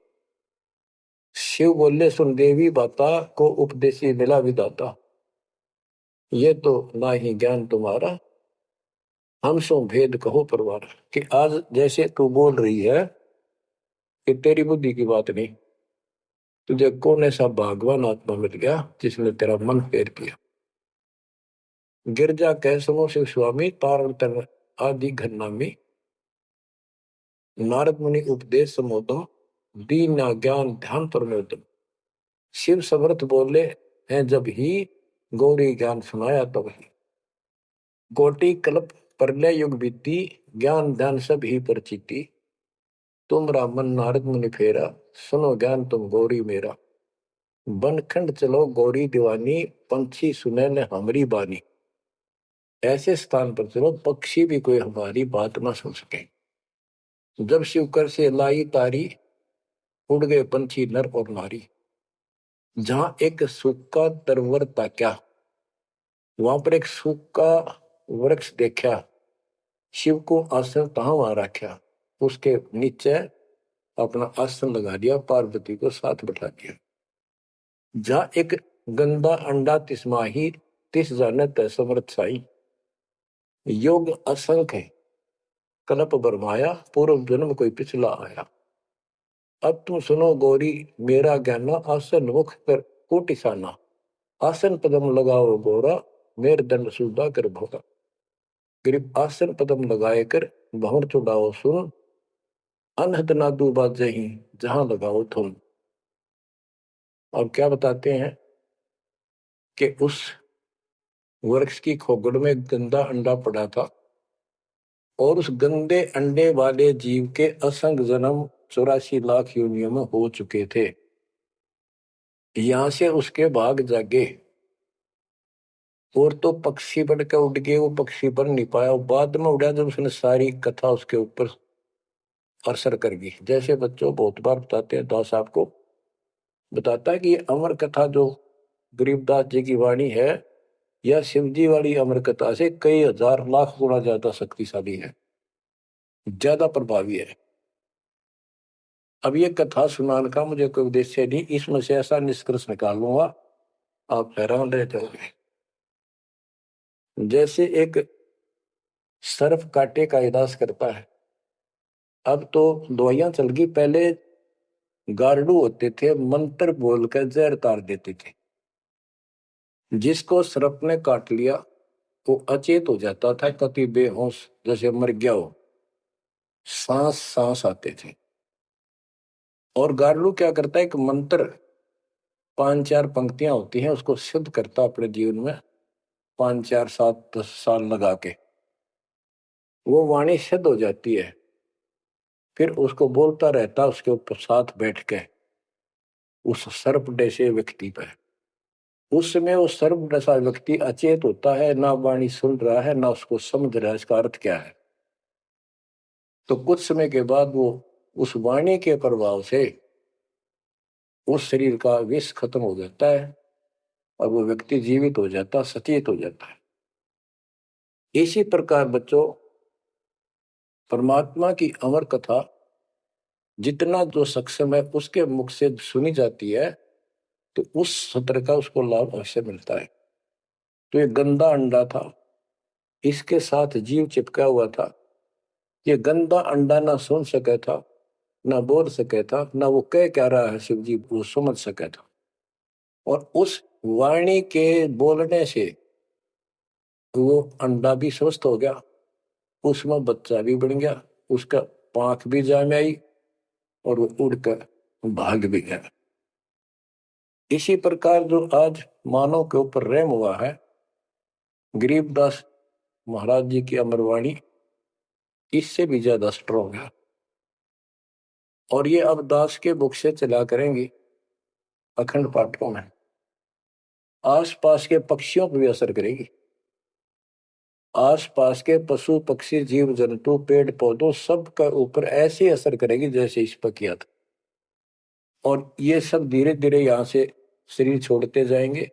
शिव बोले सुन देवी बाता को उपदेशी मिला विदाता, ये तो ना ही ज्ञान तुम्हारा, हम सो भेद कहो परवार। कि आज जैसे तू बोल रही है कि तेरी बुद्धि की बात नहीं, तुझे कौन ऐसा भगवान आत्मा मिल गया जिसने तेरा मन फेर किया। गिरजा कह सुनो शिव स्वामी, तारण तन आदि घरनामी, नारद मुनि उपदेश समोदम, दीन ज्ञान ध्यान परमोदम। शिव समर्थ बोले हैं जब ही, गौरी ज्ञान सुनाया तब ही। कोटि कल्प प्रलय युग बीती, ज्ञान ध्यान सब ही परचिति, तुमरा मन नारद मुनि फेरा, सुनो ज्ञान तुम गौरी मेरा। बनखंड चलो गौरी दीवानी, पंछी सुने न हमारी बानी। ऐसे स्थान पर चलो पक्षी भी कोई हमारी बात ना सुन सके। जब शिवकर से लाई तारी, उड़ गए पंछी नर और नारी। जहां एक सूखा तरवर ताक्या, वहां पर एक सूखा वृक्ष देखा, शिव को आसन तहां वहां रखा, उसके नीचे अपना आसन लगा दिया, पार्वती को साथ बैठा दिया। जहां एक गंदा अंडा तिसमाही, तिस जानत समर्थ साई। योग असंख्य कल्प बरमाया, पूर्व जन्म कोई पिछला आया। अब तुम सुनो गौरी मेरा ज्ञाना, आसन मुख कर कोटिसाना। आसन पदम लगाओ गौरा, मेर दंड सुधा कर भोगा। गरीब आसन पदम लगाए कर भंवर चुड़ाओ सुन, अनहद नादू बाजे ही जहां लगाओ धुन। और क्या बताते हैं कि उस वृक्ष की खोगड़ में गंदा अंडा पड़ा था, और उस गंदे अंडे वाले जीव के असंख्य जन्म 84 लाख योनियों में हो चुके थे। यहां से उसके भाग जागे, और तो पक्षी बन के उड़ गए, वो पक्षी बन नहीं पाया, बाद में उड़ा जब उसने सारी कथा उसके ऊपर असर कर गई। जैसे बच्चों बहुत बार बताते हैं, दास साहब को बताता है कि ये अमर कथा जो गरीबदास जी की वाणी है, यह शिव जी वाली अमर कथा से कई हजार लाख गुना ज्यादा शक्तिशाली है, ज्यादा प्रभावी है। अब ये कथा सुनाने का मुझे कोई उद्देश्य नहीं, इसमें से ऐसा निष्कर्ष निकालूंगा आप हैरान रह जाओगे। जैसे एक सर्प कांटे का इलाज करता है, अब तो दवाइयां चल गई, पहले गार्डू होते थे, मंत्र बोलकर जहर तार देते थे। जिसको सर्प ने काट लिया वो अचेत हो जाता था, कति बेहोश जैसे मर गया हो, सांस सांस आते थे। और गार्डू क्या करता है, एक मंत्र 5-4 पंक्तियां होती हैं, उसको सिद्ध करता अपने जीवन में 5-4-7-10 साल लगा के, वो वाणी सिद्ध हो जाती है। फिर उसको बोलता रहता उसके ऊपर साथ बैठ के उस सर्प जैसे व्यक्ति पर। उस समय वो सर्प जैसा व्यक्ति अचेत होता है, ना वाणी सुन रहा है ना उसको समझ रहा है इसका अर्थ क्या है। तो कुछ समय के बाद वो उस वाणी के प्रभाव से उस शरीर का विष खत्म हो जाता है और वो व्यक्ति जीवित हो जाता, सचेत हो जाता है। इसी प्रकार बच्चों, परमात्मा की अमर कथा जितना जो सक्षम है उसके मुख से सुनी जाती है, तो उस सत्र का उसको लाभ अवश्य मिलता है। तो ये गंदा अंडा था, इसके साथ जीव चिपका हुआ था। ये गंदा अंडा ना सुन सके था, ना बोल सके था, ना वो कह क्या रहा है शिव जी वो समझ सके था। और उस वाणी के बोलने से वो अंडा भी स्वस्थ हो गया, उसमें बच्चा भी बन गया, उसका पांख भी जाम आई और वो उड़कर भाग भी गया। इसी प्रकार जो आज मानव के ऊपर रहम हुआ है, गरीबदास महाराज जी की अमरवाणी इससे भी ज्यादा स्ट्रोंग है। और ये अब दास के बुक से चला करेंगी अखंड पाठकों में, आसपास के पक्षियों पर भी असर करेगी, आसपास के पशु पक्षी जीव जंतु पेड़ पौधों सब का ऊपर ऐसे असर करेगी जैसे इस पर किया था। और ये सब धीरे धीरे यहाँ से शरीर छोड़ते जाएंगे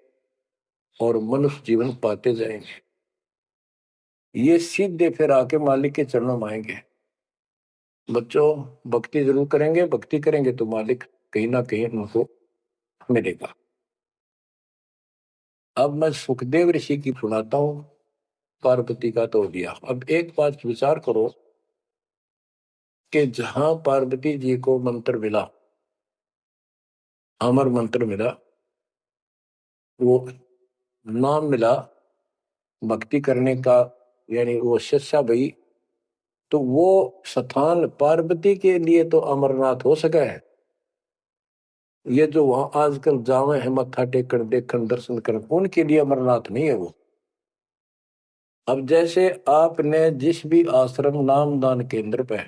और मनुष्य जीवन पाते जाएंगे। ये सीधे फिर आके मालिक के चरणों में आएंगे। बच्चों भक्ति जरूर करेंगे, भक्ति करेंगे तो मालिक कहीं ना कहीं उनको मिलेगा। अब मैं सुखदेव ऋषि की सुनाता हूं, पार्वती का तो दिया। अब एक बात विचार करो कि जहां पार्वती जी को मंत्र मिला, अमर मंत्र मिला, वो नाम मिला भक्ति करने का, यानी वो शिक्षा भई, तो वो स्थान पार्वती के लिए तो अमरनाथ हो सका है। ये जो वहां आजकल जावे हैं मत्था टेकन देखन दर्शन कर, उनके लिए अमरनाथ नहीं है वो। अब जैसे आपने जिस भी आश्रम नाम दान केंद्र पे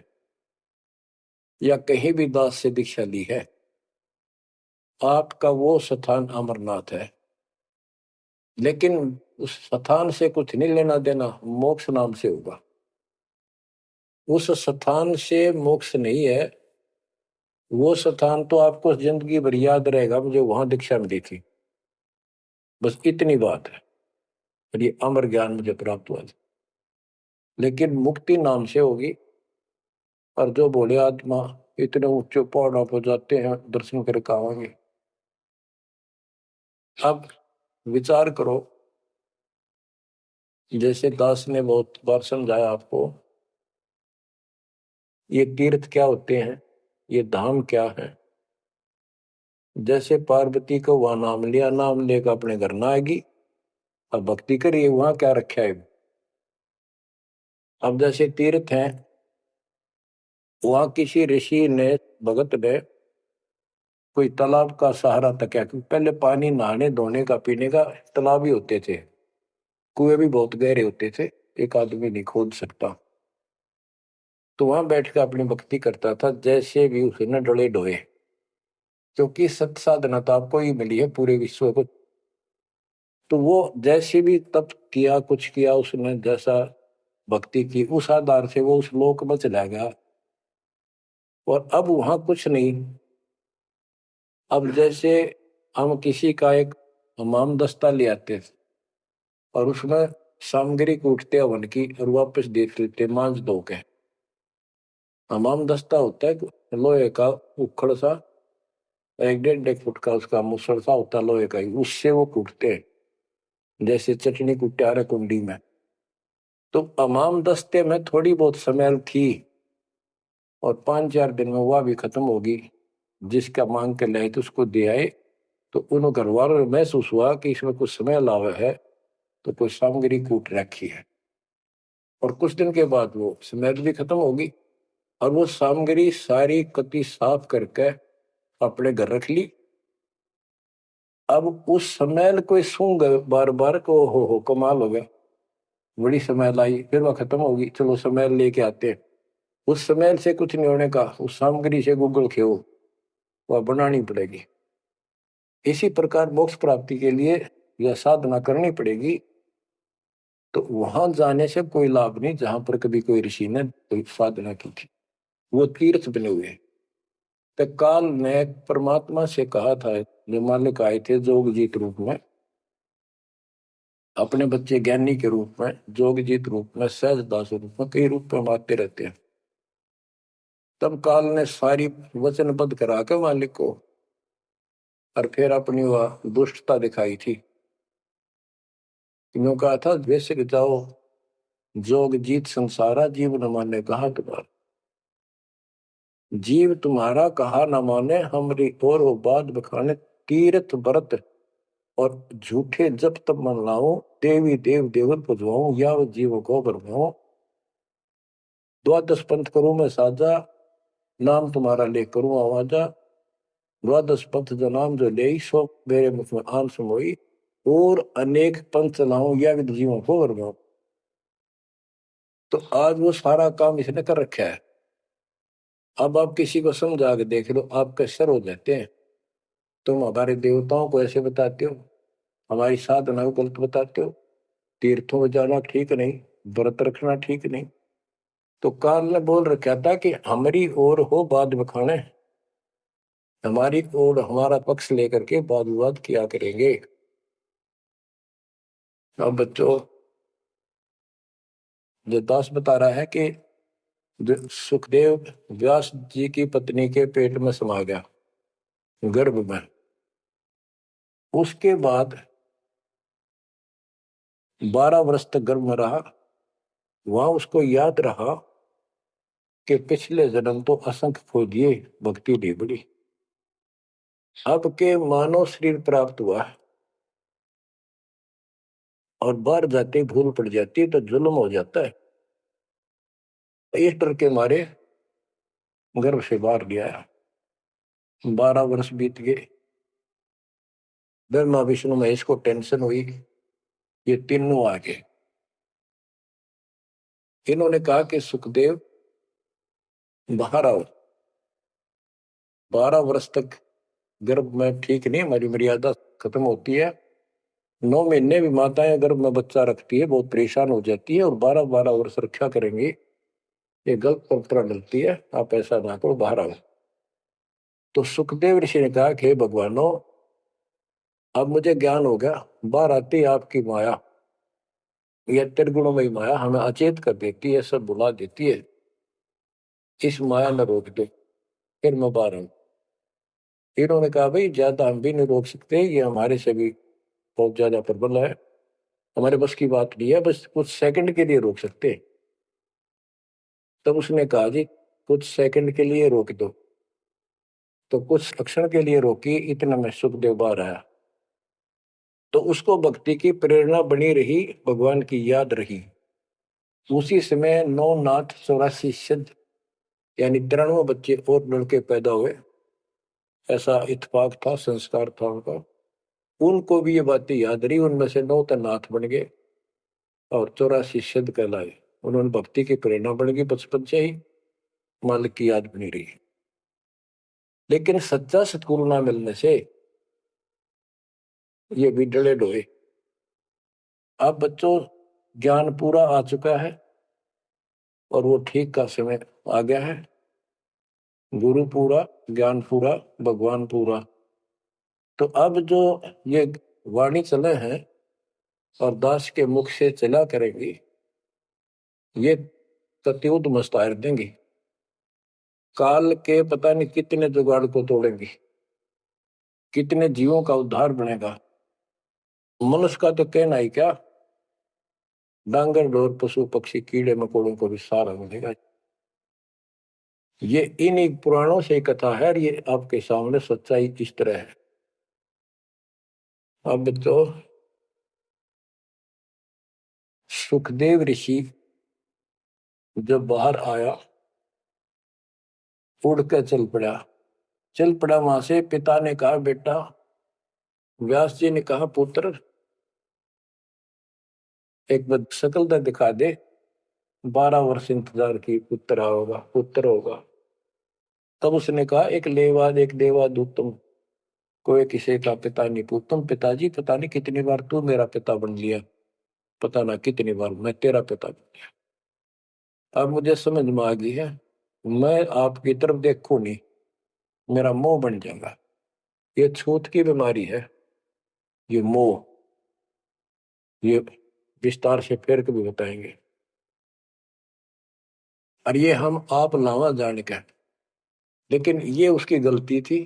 या कहीं भी दास से दीक्षा ली है, आपका वो स्थान अमरनाथ है। लेकिन उस स्थान से कुछ नहीं लेना देना, मोक्ष नाम से होगा। उस स्थान से मोक्ष नहीं है, वो स्थान तो आपको जिंदगी भर याद रहेगा, मुझे वहां दीक्षा मिली थी, बस इतनी बात है। और ये अमर ज्ञान मुझे प्राप्त हुआ था। लेकिन मुक्ति नाम से होगी। और जो बोले आत्मा इतने ऊंचे पहाड़ों पर जाते हैं दर्शन करके आवांगे। अब विचार करो, जैसे दास ने बहुत बार समझाया आपको, ये तीर्थ क्या होते हैं, ये धाम क्या है। जैसे पार्वती को वहां नाम लिया, नाम लेकर अपने घर ना आएगी, अब भक्ति करिए, वहां क्या रखा है। अब जैसे तीर्थ हैं, वहां किसी ऋषि ने भगत ने कोई तालाब का सहारा तक है, क्योंकि पहले पानी नहाने धोने का पीने का तालाब ही होते थे, कुएं भी बहुत गहरे होते थे, एक आदमी नहीं खोद सकता। तो वहां बैठ कर अपनी भक्ति करता था, जैसे भी उसे न डले डोए, क्योंकि सत साधना तो आपको ही मिली है पूरे विश्व को। तो वो जैसे भी तप किया, कुछ किया उसने, जैसा भक्ति की, उस आधार से वो उस लोक में चला गया। और अब वहां कुछ नहीं। अब जैसे हम किसी का एक हमाम दस्ता ले आते थे और उसमें सामग्री कूटते हवन की और वापस दे देते मांझ धो के। हमाम दस्ता होता है लोहे का उखड़ सा, एक 1.5 फुट का उसका मुसड़ सा होता लोहे का ही, उससे वो कूटते हैं जैसे चटनी कूटे आ रहे कुंडी में। तो हमाम दस्ते में थोड़ी बहुत स्मेल थी और 5-4 दिन में वह भी खत्म होगी। जिसका मांग के लाए तो उसको दे आए, तो उन घर वालों को महसूस हुआ कि इसमें कुछ स्मेल आवा है, तो कोई सामग्री कूट रखी है। और कुछ दिन के बाद वो स्मेल भी खत्म होगी और वो सामग्री सारी कति साफ करके अपने घर रख ली। अब उस स्मेल को सूंघ बार बार को, हो कमाल हो गया, बड़ी स्मेल आई, फिर वह खत्म होगी, चलो स्मेल लेके आते हैं। उस स्मेल से कुछ नहीं होने का, उस सामग्री से गूगल खेओ, वह बनानी पड़ेगी। इसी प्रकार मोक्ष प्राप्ति के लिए यह साधना करनी पड़ेगी। तो वहां जाने से कोई लाभ नहीं जहां पर कभी कोई ऋषि ने कोई साधना की थी, वो तीर्थ बने हुए हैं। तो काल ने परमात्मा से कहा था, जो मालिक आए थे जोग जीत रूप में, अपने बच्चे ज्ञानी के रूप में, जोग जीत रूप में, सहज दास रूप में, कई रूप में आते रहते हैं। तब काल ने सारी वचनबद्ध करा के मालिक को, और फिर अपनी वह दुष्टता दिखाई थी। क्यों कहा था, वैसे जाओ जोग जीत संसारा, जीव न माने कहा तुम्हारा। जीव तुम्हारा कहा न माने, हमरी और वो बात बखाने, तीर्थ व्रत और झूठे जब तब मन लाओ, देवी देव देवर पुजवाऊं, या जीव को बरमाओ। द्वादश पंथ करूं मैं साजा, नाम तुम्हारा ले करूं आवाजा, द्वादश पंथ जो नाम जो ले सो मेरे मुख में आन समोई, और अनेक पंथ चलाऊं या विद जीवों को वर्गाऊं। तो आज वो सारा काम इसने कर रखा है। अब आप किसी को समझा के देख लो, आपके सर हो जाते हैं। तुम हमारे देवताओं को ऐसे बताते हो, हमारी साधना को गलत बताते हो, तीर्थों में जाना ठीक नहीं, व्रत रखना ठीक नहीं। तो काल ने बोल रखा था कि हमारी ओर हो बाद में खाने, हमारी ओर हमारा पक्ष लेकर के वाद विवाद किया करेंगे। अब बच्चों, जो दास बता रहा है कि सुखदेव व्यास जी की पत्नी के पेट में समा गया, गर्भ में। उसके बाद 12 वर्ष तक गर्भ में रहा। वहां उसको याद रहा कि पिछले जन्म तो असंख्य खो दिए, भक्ति नहीं बड़ी। अब के मानव शरीर प्राप्त हुआ और बाहर जाते भूल पड़ जाती है तो जुल्म हो जाता है। इस डर के मारे गर्भ से बाहर गया। 12 वर्ष बीत गए। ब्रह्मा विष्णु महेश को टेंशन हुई, ये तीनों आ गए। इन्होंने कहा कि सुखदेव बाहर आओ। 12 वर्ष तक गर्भ में ठीक नहीं, हमारी मर्यादा खत्म होती है। 9 महीने भी माताएं गर्भ में बच्चा रखती है, बहुत परेशान हो जाती है, और 12-12 वर्ष रक्षा करेंगी, ये गलत परंपरा डलती है, आप ऐसा ना करो, बाहर आओ। तो सुखदेव ऋषि ने कहा कि भगवानों, अब मुझे ज्ञान हो गया, बाहर आती आपकी माया, यह त्रिगुणमयी माया हमें अचेत कर देती है, सब बुला देती है, इस माया न रोक दे, फिर मैं बाहर आऊं। इन्होंने कहा भाई ज्यादा हम भी नहीं रोक सकते, ये हमारे से भी बहुत ज्यादा प्रबल है, हमारे बस की बात नहीं है, बस कुछ सेकंड के लिए रोक सकते हैं। तब उसने कहा जी कुछ सेकंड के लिए रोक दो। तो कुछ क्षण के लिए रोकी, इतना में सुखदेव बाहर आया। तो उसको भक्ति की प्रेरणा बनी रही, भगवान की याद रही। उसी समय 9 नाथ 84 सिद्ध, यानी 93 बच्चे और लड़के पैदा हुए। ऐसा इत्तेफाक था, संस्कार था उनका। उनको भी ये बातें याद रही, उनमें से 9 तो नाथ बन गए और 84 सिद्ध कहलाए। उन्होंने भक्ति की प्रेरणा बन गई, बचपन से ही मालिक की याद बनी रही। लेकिन सच्चा सतगुरु ना मिलने से ये भी डले डोए। अब बच्चों, ज्ञान पूरा आ चुका है और वो ठीक का समय आ गया है। गुरु पूरा, ज्ञान पूरा, भगवान पूरा। तो अब जो ये वाणी चले हैं और दास के मुख से चला करेंगी, ये तत्युद मस्तार देंगी। काल के पता नहीं कितने जुगाड़ को तोड़ेंगी, कितने जीवों का उद्धार बनेगा। मनुष्य का तो कहना ही क्या, डांगर डोर पशु पक्षी कीड़े मकोड़ों को भी सहारा मिलेगा। ये इन्हीं पुराणों से कथा है और ये आपके सामने सच्चाई किस तरह है। अब तो सुखदेव ऋषि जब बाहर आया, उड़ कर चल पड़ा वहां से। पिता ने कहा बेटा, व्यास जी ने कहा पुत्र, एक बार शकल तो दिखा दे। 12 वर्ष इंतजार की, पुत्र होगा पुत्र होगा। तब उसने कहा एक लेवाद एक देवाद उत्तम, कोई किसी का पिता नहीं पूतम। पिताजी पता नहीं कितनी बार तू मेरा पिता बन लिया, पता ना कितनी बार मैं तेरा पिता बन लिया। अब मुझे समझ में आ गई है, मैं आपकी तरफ देखूं नहीं, मेरा मोह बन जाएगा। ये छूत की बीमारी है, ये मोह। ये विस्तार से फिर कभी बताएंगे। और ये हम आप लावा जान के, लेकिन ये उसकी गलती थी।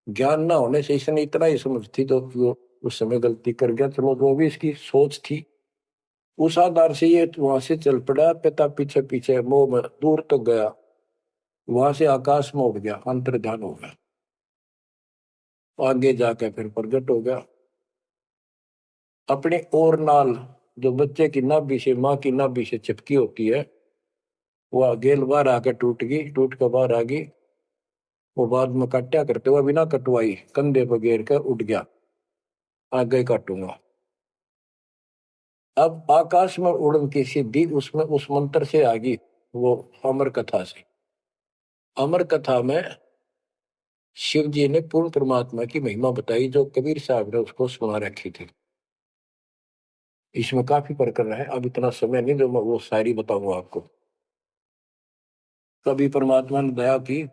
ज्ञान ना होने से इसने इतना ही समझ थी तो वो उस समय गलती कर गया। चलो जो भी इसकी सोच थी, उस आधार से ये वहां से चल पड़ा। पिता पीछे पीछे मोह में दूर तक गया, वहां से आकाश में उड़ गया, अंतर्ध्यान हो गया। आगे जाके फिर प्रगट हो गया। अपने और नाल जो बच्चे की नाभि से, माँ की नाभि से चिपकी होती है, वह गेल बाहर आकर टूट गई, टूट कर बाहर आ गई। वो बाद में काटा करते हुए बिना कटवाई कंधे पर घेर कर उठ गया, आगे काटूंगा। अब आकाश में उड़न की सिद्धि उसमें उस मंत्र से आ गई, वो अमर कथा से। अमर कथा में शिव जी ने पूर्ण परमात्मा की महिमा बताई, जो कबीर साहब ने उसको सुना रखी थी। इसमें काफी प्रकरण है, अब इतना समय नहीं जो मैं वो शायरी बताऊंगा आपको। कभी परमात्मा ने दया की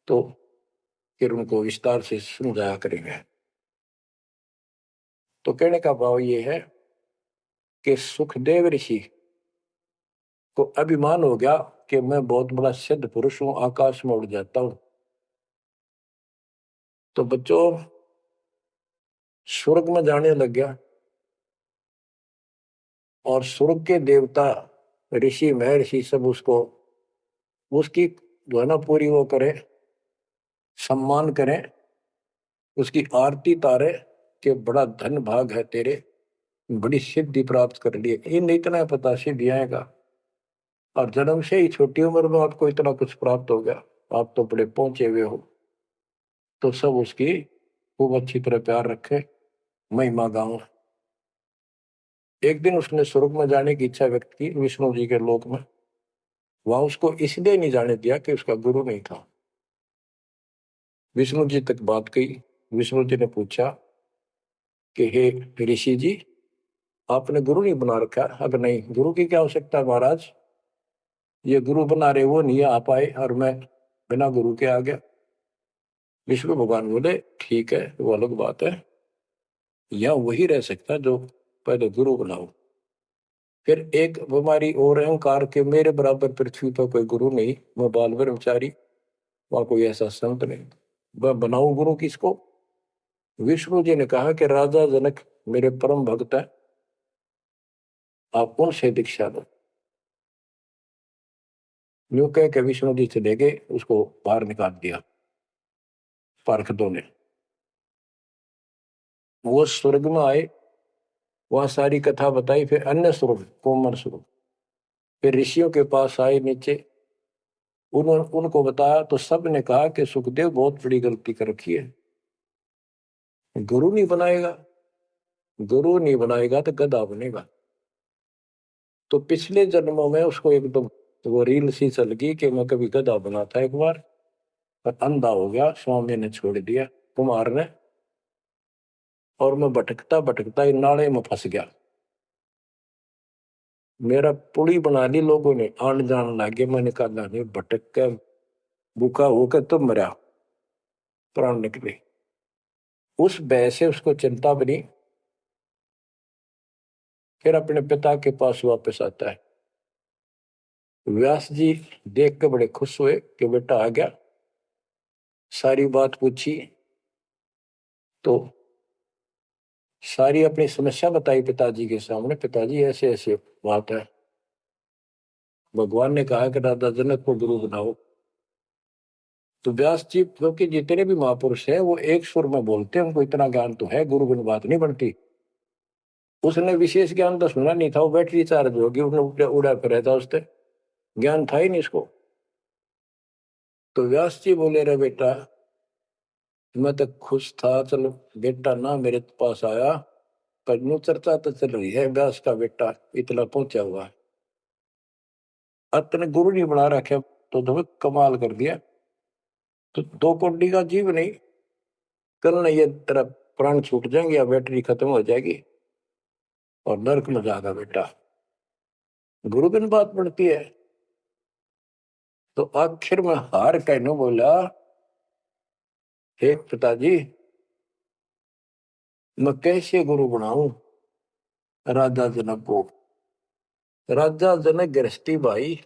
तो फिर उनको विस्तार से समझाया करेंगे। तो कहने का भाव ये है कि सुखदेव ऋषि को अभिमान हो गया कि मैं बहुत बड़ा सिद्ध पुरुष हूं, आकाश में उड़ जाता हूं। तो बच्चों स्वर्ग में जाने लग गया, और स्वर्ग के देवता ऋषि महर्षि सब उसको उसकी जो है ना पूरी वो करे, सम्मान करें, उसकी आरती तारे कि बड़ा धन भाग है तेरे, बड़ी सिद्धि प्राप्त कर लिए। इन इतना पता सिद्धि आएगा, और जन्म से ही छोटी उम्र में आपको इतना कुछ प्राप्त हो गया, आप तो बड़े पहुंचे हुए हो। तो सब उसकी खूब अच्छी तरह प्यार रखे, महिमा गाँव। एक दिन उसने स्वर्ग में जाने की इच्छा व्यक्त की, विष्णु जी के लोक में। वहां उसको इसलिए नहीं जाने दिया कि उसका गुरु नहीं था। विष्णु जी तक बात गई। विष्णु जी ने पूछा कि हे ऋषि जी, आपने गुरु नहीं बना रखा? अगर नहीं, गुरु की क्या आवश्यकता है महाराज, ये गुरु बना रहे वो नहीं आ पाए और मैं बिना गुरु के आ गया। विष्णु भगवान बोले ठीक है, वो अलग बात है, या वही रह सकता जो पहले गुरु बनाओ। फिर एक बीमारी और अहंकार के मेरे बराबर पृथ्वी पर कोई गुरु नहीं, मैं बाल ब्रह्मचारी, वहां कोई ऐसा संत नहीं, मैं बनाऊं गुरु किसको? विष्णु जी ने कहा कि राजा जनक मेरे परम भक्त है, आप उनसे दीक्षा लो। यूं कह के विष्णु जी से लेके उसको बाहर निकाल दिया पार्षदों ने। वो स्वर्ग में आए, वहां सारी कथा बताई। फिर अन्य स्वर्ग, कोमर स्वर्ग, फिर ऋषियों के पास आए नीचे, उन्होंने उनको बताया तो सब ने कहा कि सुखदेव बहुत बड़ी गलती कर रखी है, गुरु नहीं बनाएगा, गुरु नहीं बनाएगा तो गधा बनेगा। तो पिछले जन्मों में उसको एकदम वो रील सी चल गई कि मैं कभी गधा बना था एक बार, पर अंधा हो गया, स्वामी ने छोड़ दिया, कुमार ने, और मैं भटकता भटकता इन नाले में फंस गया। मेरा पुली बना ली लोगों ने, आन जान लागे, मैंने कहा नहीं, भटक के भूखा होकर तो मरा, प्राण निकले। उस भय से उसको चिंता बनी। फिर अपने पिता के पास वापस आता है। व्यास जी देख के बड़े खुश हुए कि बेटा आ गया। सारी बात पूछी तो सारी अपनी समस्या बताई पिताजी के सामने। पिताजी ऐसे ऐसे बात है, भगवान ने कहा कि राजा जनक को गुरु बनाओ। तो व्यास जी, क्योंकि जितने भी महापुरुष है वो एक सुर में बोलते हैं, उनको इतना ज्ञान तो है, गुरु बिन बात नहीं बनती। उसने विशेष ज्ञान तो सुना नहीं था, वो बैटरी चार्ज होगी, उसने उड़ा उड़ा फिर था, उससे ज्ञान था ही नहीं इसको। तो व्यास जी बोले रे बेटा, मैं तो खुश था, चलो बेटा ना मेरे पास आया, पर यूं चर्चा तो चल रही है व्यास का बेटा इतना पहुंचा हुआ है, अपने गुरु नहीं बना रखे, तो तुम्हें कमाल कर दिया। तो दो कोड़ी का जीव नहीं, कल नहीं ये तेरा प्राण छूट जाएंगे या बैटरी खत्म हो जाएगी और नरक में जाएगा बेटा, गुरु बिन बात पड़ती है। तो आखिर में हार कहने बोला, हे पिताजी, मैं कैसे गुरु बनाऊं राजा जनक को? राजा जनक गृहस्थी भाई,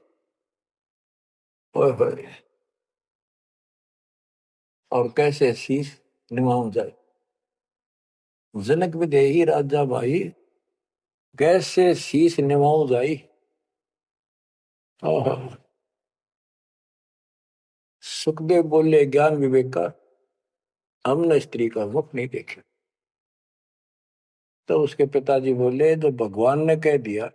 ओए होए, और कैसे शीश निभाऊं जाए। जनक विदेही राजा भाई, कैसे शीश निभाऊं जाई। ओहो। सुखदेव बोले ज्ञान विवेक का, हमने स्त्री का मुख नहीं देखे। तो उसके पिताजी बोले जो भगवान ने कह दिया,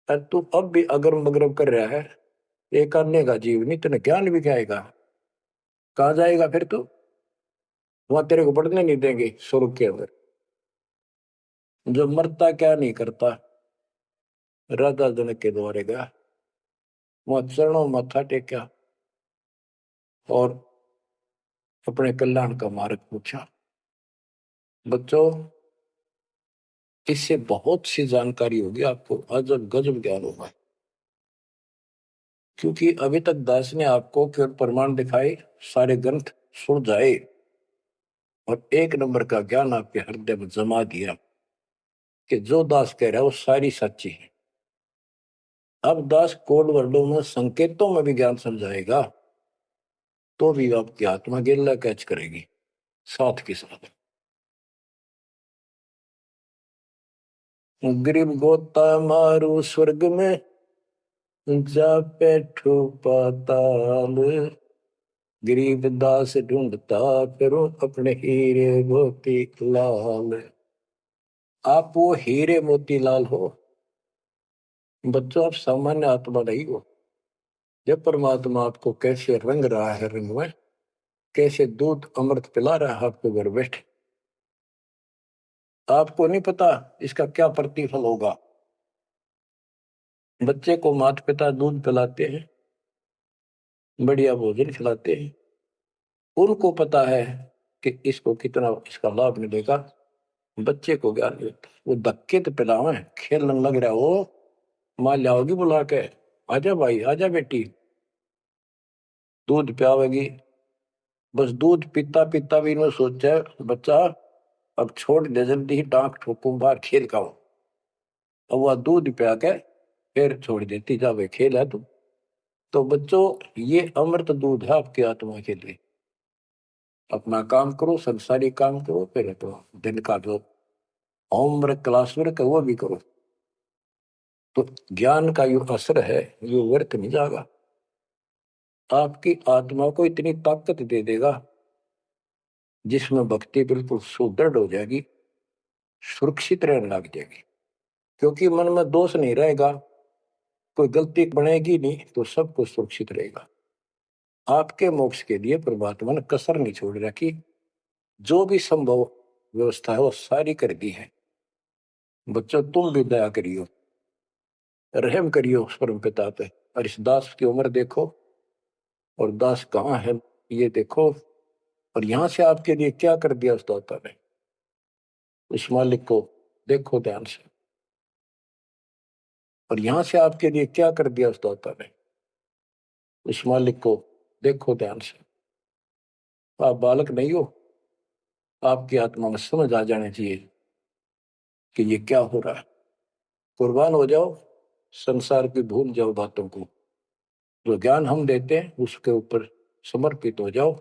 और तू अब भी अगरम बगरम कर रहा है, एक अन्य का जीव नहीं, तेने ज्ञान भी क्या आएगा? कहाँ जाएगा फिर तू? वहां तेरे को पढ़ने नहीं देंगे स्वर्ग के अंदर। जो मरता क्या नहीं करता, राजा जनक के द्वारे गया, वहां चरणों में माथा टेका और अपने कल्याण का मार्ग पूछा। बच्चों, इससे बहुत सी जानकारी होगी आपको, अजब गजब ज्ञान होगा। क्योंकि अभी तक दास ने आपको केवल प्रमाण दिखाए, सारे ग्रंथ सुन जाए और एक नंबर का ज्ञान आपके हृदय में जमा दिया कि जो दास कह रहा है वो सारी सच्ची है। अब दास कोड वर्डों में संकेतों में भी ज्ञान समझाएगा तो भी आपकी आत्मा गिल्ला कैच करेगी साथ के साथ। गरीब गोता मारू स्वर्ग में, जा बैठो पाताल, गरीब दास ढूंढता करो अपने हीरे मोती लाल। आप वो हीरे मोती लाल हो बच्चों, आप सामान्य आत्मा नहीं हो। जब परमात्मा आपको कैसे रंग रहा है, रंग में कैसे दूध अमृत पिला रहा है आपको घर बैठे, आपको नहीं पता इसका क्या प्रतिफल होगा। बच्चे को माता पिता दूध पिलाते हैं, बढ़िया भोजन खिलाते हैं, उनको पता है कि इसको कितना इसका लाभ मिलेगा। बच्चे को ज्ञान नहीं होता, वो धक्के तो पिलावे, खेलने लग रहा हो, माँ लाओगी बुला के, आजा भाई आजा बेटी, दूध पियावेगी। बस दूध पीता पीता भी इन्होंने सोचा बच्चा अब छोड़ दे, जल्दी ही टांग ठोकूं बाहर खेल का हो। अब वह दूध पिया के फिर छोड़ देती, जा वे खेल है तू। तो बच्चों, ये अमृत दूध है आपकी आत्मा के लिए। अपना काम करो, संसारी काम करो, फिर तो दिन का जो होमवर्क क्लास वर्क है वो भी करो। तो ज्ञान का जो असर है ये व्यर्थ नहीं जाएगा, आपकी आत्मा को इतनी ताकत दे देगा जिसमें भक्ति बिल्कुल सुदृढ़ हो जाएगी, सुरक्षित रहने लग जाएगी। क्योंकि मन में दोष नहीं रहेगा, कोई गलती बनेगी नहीं, तो सब कुछ सुरक्षित रहेगा। आपके मोक्ष के लिए परमात्मा ने कसर नहीं छोड़ रखी, जो भी संभव व्यवस्था है वो सारी कर दी है। बच्चों, तुम भी दया करियो, रहम करियो उस परम पिता पे, और इस दास की उम्र देखो और दास कहाँ है ये देखो, और यहां से आपके लिए क्या कर दिया उस दाता ने। उस मालिक को देखो ध्यान से, और यहां से आपके लिए क्या कर दिया उस दाता ने। उस मालिक को देखो ध्यान से। आप बालक नहीं हो, आपकी आत्मा में समझ आ जाने चाहिए कि ये क्या हो रहा है। कुर्बान हो जाओ, संसार की भूल जाओ बातों को, जो ज्ञान हम देते हैं उसके ऊपर समर्पित हो जाओ।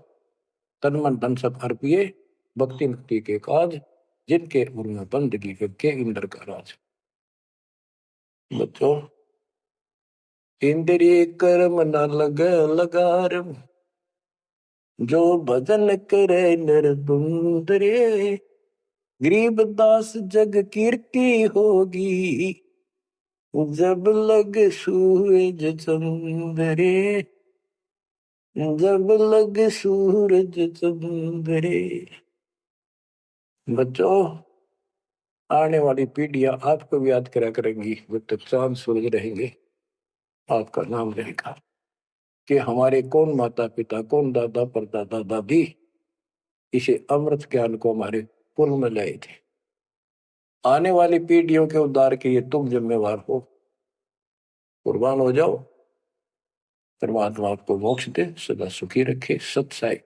तन मन धन सब अर्पिए, भक्ति मुक्ति के काज, जिनके उनमें बंदगी के इंद्र का राज। बच्चों, इंद्रिय कर्म न लग लगार, जो भजन करे निर्बुंदरे, गरीब दास जग कीर्ति होगी, जब लग सूरज चंद्रे, जब लग सूरज चंद्रे। बच्चों, आने वाली पीढ़ियां आपको भी याद करा करेंगी, जब तक चांद सूरज रहेंगे आपका नाम रहेगा कि हमारे कौन माता पिता, कौन दादा परदादा दादी इसे अमृत ज्ञान को हमारे कुल में लाए थे। आने वाली पीढ़ियों के उद्धार के लिए तुम जिम्मेवार हो, कुर्बान हो जाओ। परमात्मा आपको मोक्ष दे, सदा सुखी रखे। सत साई।